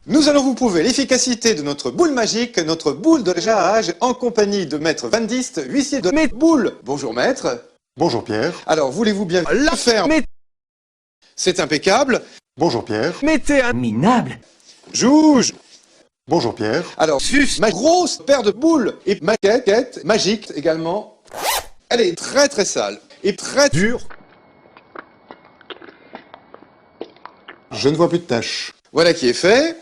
Nous allons vous prouver l'efficacité de notre boule magique, notre boule de jarrage, en compagnie de maître Van Dist, huissier de mes boules. Bonjour maître. Bonjour Pierre. Alors, voulez-vous bien la faire? C'est impeccable. Bonjour Pierre. Mettez un minable. Jouge. Bonjour Pierre. Alors, sus ma grosse paire de boules et ma quête magique également. Elle est très très sale et très dure. Je ne vois plus de taches. Voilà qui est fait.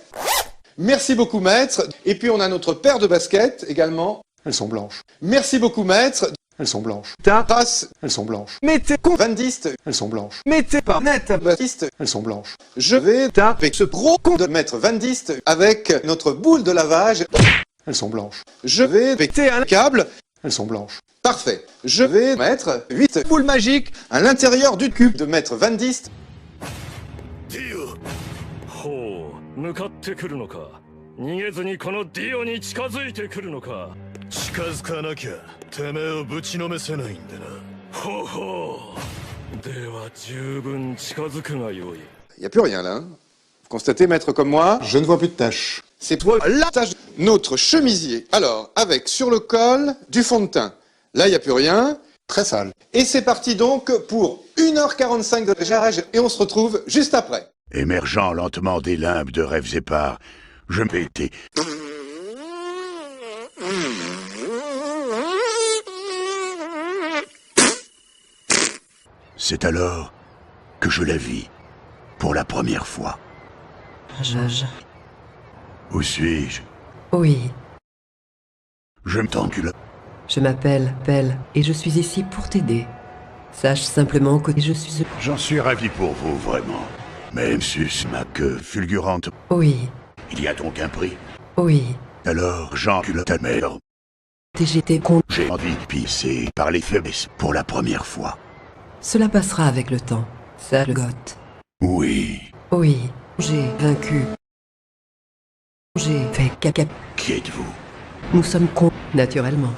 Merci beaucoup maître. Et puis on a notre paire de baskets également. Elles sont blanches. Merci beaucoup maître. Elles sont blanches. Passe. Elles sont blanches. Mettez Van Dist. Elles sont blanches. mettez pas net. Baptiste. Elles sont blanches. Je vais avec ce gros con de maître Van Dist avec notre boule de lavage. Elles sont blanches. Je vais péter un câble. Elles sont blanches. Parfait. Je vais mettre 8 boules magiques à l'intérieur du cube de maître Van Dist. ほう向かってくるのか逃げずにこのディオに近づいてくるのか近づかなきゃてめえをぶちのめせないんでなほうほうでは十分近づくがよい Il n'y a plus rien là. Vous constatez maître comme moi? Je ne vois plus de taches. C'est toi la tâche. Notre chemisier. Alors, avec sur le col du fond de teint. Là, il n'y a plus rien. Très sale. Et c'est parti donc pour 1h45 de jarrage et on se retrouve juste après. Émergeant lentement des limbes de rêves épars, je m'étais... C'est alors que je la vis, pour la première fois. Où suis-je? Oui, Je me t'encule. je m'appelle Pelle et je suis ici pour t'aider. Sache simplement que je suis... J'en suis ravi pour vous, vraiment. Même sus ma queue fulgurante. Oui, Il y a donc un prix. oui, Alors j'encule ta mère. j'étais con. J'ai envie de pisser par les faiblesses pour la première fois. Cela passera avec le temps. Sale goth. Oui. Oui, j'ai vaincu. J'ai fait caca. Qui êtes-vous? Nous sommes cons, naturellement.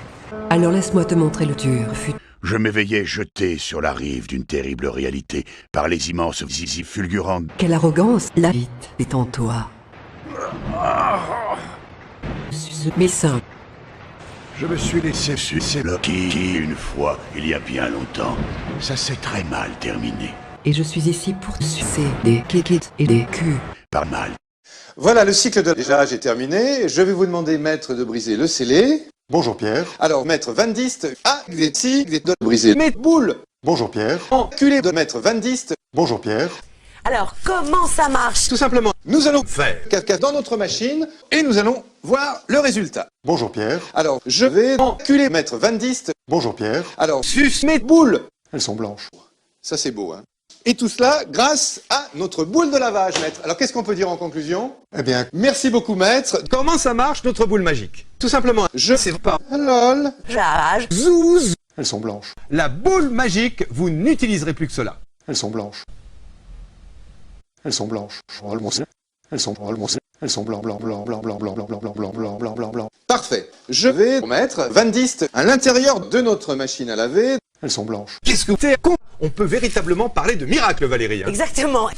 Alors laisse-moi te montrer le dur fut. Je m'éveillais jeté sur la rive d'une terrible réalité par les immenses zizi fulgurantes. Quelle arrogance, la vite est en toi. Mes seins. Je me suis laissé sucer le qui une fois, il y a bien longtemps. Ça s'est très mal terminé. Et je suis ici pour sucer des kékits et des culs. Pas mal. Voilà, le cycle de jarrage est terminé. Je vais vous demander maître de briser le scellé. Bonjour Pierre. Alors, maître Van Dist, des tigres de briser mes boules. Bonjour Pierre. Enculé de maître Van Dist. Bonjour Pierre. Alors, comment ça marche? Tout simplement, nous allons faire caca dans notre machine et nous allons voir le résultat. Bonjour Pierre. Alors, je vais enculer maître Van Dist. Bonjour Pierre. Alors, suce mes boules. Elles sont blanches. Ça, c'est beau, hein. Et tout cela grâce à notre boule de lavage, maître. Alors, qu'est-ce qu'on peut dire en conclusion? Eh bien, Merci beaucoup, maître. Comment ça marche notre boule magique? Tout simplement, Je sais pas. Lol. Jarrage. zouz. elles sont blanches. La boule magique, vous n'utiliserez plus que cela. Elles sont blanches. Elles sont blanches. Elles sont Elles sont blancs, blanc, blanc, blanc, blanc, blanc, blanc, blanc, blanc, blanc, blanc, blanc, blanc, blanc. Parfait. Je vais mettre Van Dist à l'intérieur de notre machine à laver. Elles sont blanches. Qu'est-ce que t'es con? On peut véritablement parler de miracle, Valérie. Exactement.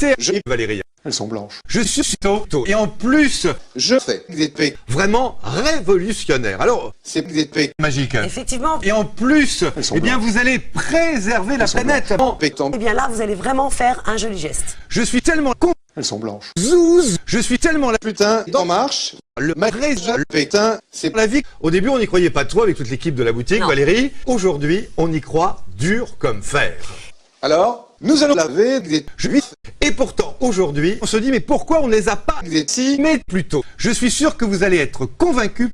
Valérie. Elles sont blanches. Je suis tôt. Et en plus, Je fais des P. vraiment révolutionnaire. Alors, C'est des P. magique. Effectivement. Et en plus, Elles sont eh bien, blanches. vous allez préserver la sont planète. En pétant. Eh bien là, vous allez vraiment faire un joli geste. Je suis tellement con. Elles sont blanches. Zouz. Je suis tellement la Putain, en marche. le Le pétain, c'est la vie. Au début, on n'y croyait pas trop avec toute l'équipe de la boutique, Non. Valérie. Aujourd'hui, on y croit dur comme fer. Alors, nous allons laver des juifs, Et pourtant, aujourd'hui, on se dit, mais pourquoi on ne les a pas des si. mais plus tôt? Je suis sûr que vous allez être convaincus